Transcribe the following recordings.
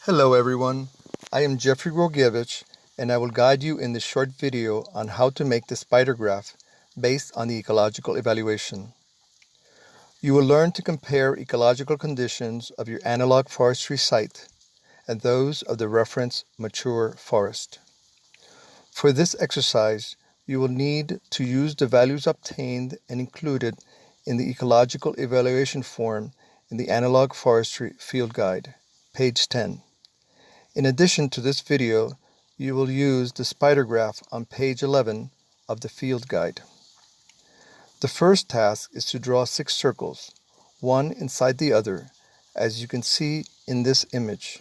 Hello everyone, I am Jeffrey Rogievich and I will guide you in this short video on how to make the spider graph based on the ecological evaluation. You will learn to compare ecological conditions of your analog forestry site and those of the reference mature forest. For this exercise, you will need to use the values obtained and included in the ecological evaluation form in the Analog Forestry Field Guide, page 10. In addition to this video, you will use the spider graph on page 11 of the field guide. The first task is to draw 6 circles, one inside the other, as you can see in this image.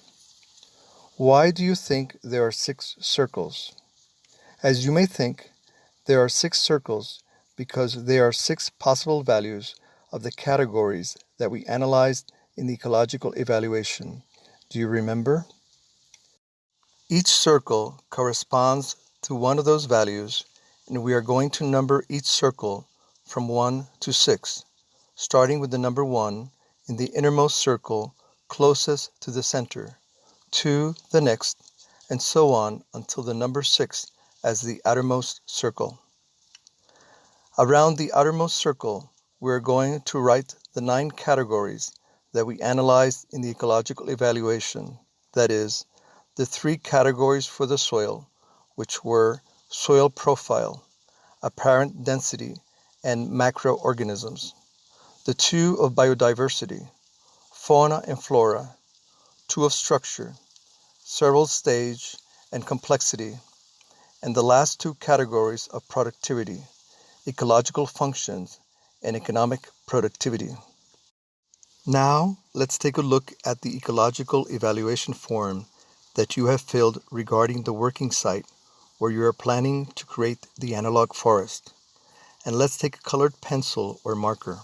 Why do you think there are 6 circles? As you may think, there are 6 circles because there are 6 possible values of the categories that we analyzed in the ecological evaluation. Do you remember? Each circle corresponds to one of those values, and we are going to number each circle from 1 to 6, starting with the number 1 in the innermost circle closest to the center, 2 the next, and so on until the number 6 as the outermost circle. Around the outermost circle, we are going to write the 9 categories that we analyzed in the ecological evaluation, that is, the 3 categories for the soil, which were soil profile, apparent density, and macroorganisms, the 2 of biodiversity, fauna and flora, 2 of structure, several stage and complexity, and the last 2 categories of productivity, ecological functions, and economic productivity. Now, let's take a look at the ecological evaluation form that you have filled regarding the working site where you are planning to create the analog forest. And let's take a colored pencil or marker.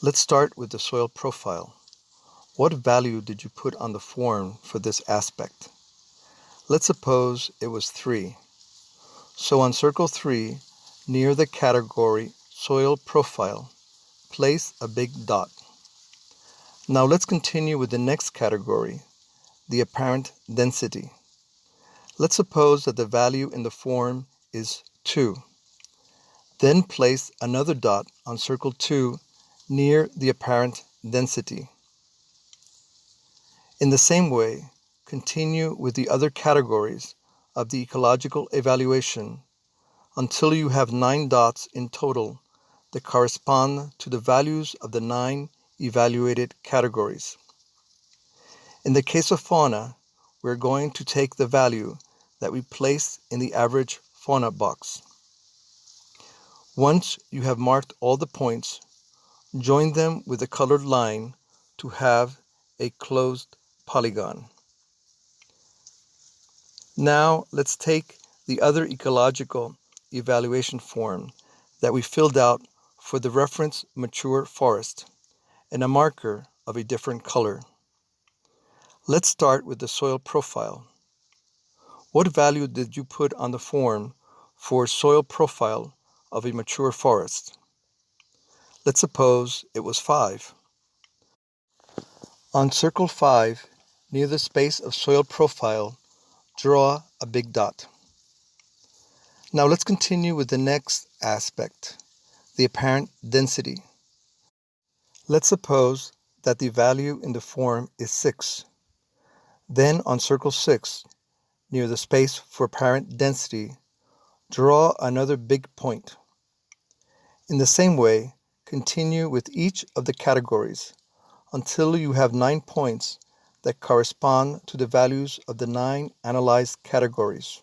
Let's start with the soil profile. What value did you put on the form for this aspect? Let's suppose it was 3. So on circle 3, near the category soil profile, place a big dot. Now let's continue with the next category, the apparent density. Let's suppose that the value in the form is 2. Then place another dot on circle 2 near the apparent density. In the same way, continue with the other categories of the ecological evaluation until you have 9 dots in total that correspond to the values of the 9 evaluated categories. In the case of fauna, we're going to take the value that we place in the average fauna box. Once you have marked all the points, join them with a colored line to have a closed polygon. Now let's take the other ecological evaluation form that we filled out for the reference mature forest and a marker of a different color. Let's start with the soil profile. What value did you put on the form for soil profile of a mature forest? Let's suppose it was 5. On circle 5, near the space of soil profile, draw a big dot. Now let's continue with the next aspect, the apparent density. Let's suppose that the value in the form is 6. Then on circle 6, near the space for apparent density, draw another big point. In the same way, continue with each of the categories until you have 9 points that correspond to the values of the 9 analyzed categories.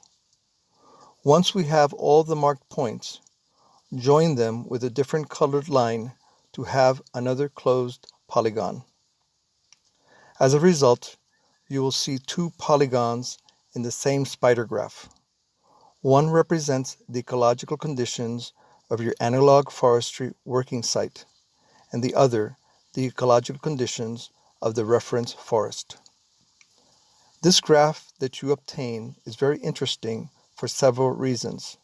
Once we have all the marked points, join them with a different colored line to have another closed polygon. As a result, you will see 2 polygons in the same spider graph. One represents the ecological conditions of your analog forestry working site, and the other the ecological conditions of the reference forest. This graph that you obtain is very interesting for several reasons,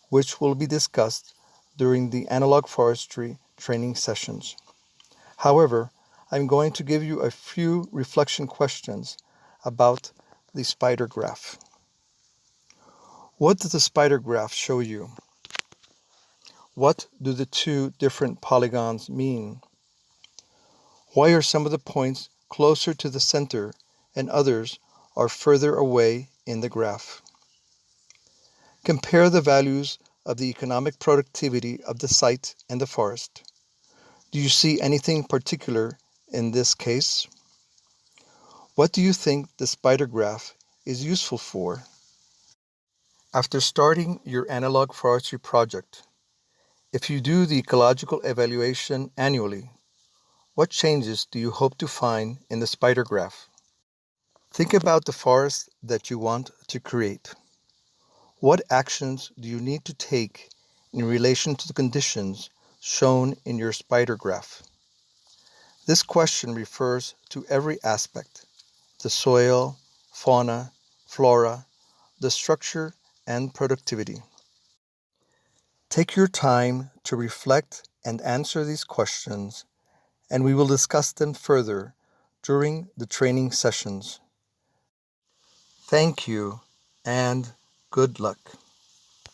which will be discussed during the analog forestry training sessions. However, I'm going to give you a few reflection questions about the spider graph. What does the spider graph show you? What do the two different polygons mean? Why are some of the points closer to the center and others are further away in the graph? Compare the values of the economic productivity of the site and the forest. Do you see anything particular in this case? What do you think the spider graph is useful for? After starting your analog forestry project, if you do the ecological evaluation annually, what changes do you hope to find in the spider graph? Think about the forest that you want to create. What actions do you need to take in relation to the conditions shown in your spider graph? This question refers to every aspect: the soil, fauna, flora, the structure, and productivity. Take your time to reflect and answer these questions, and we will discuss them further during the training sessions. Thank you, and good luck.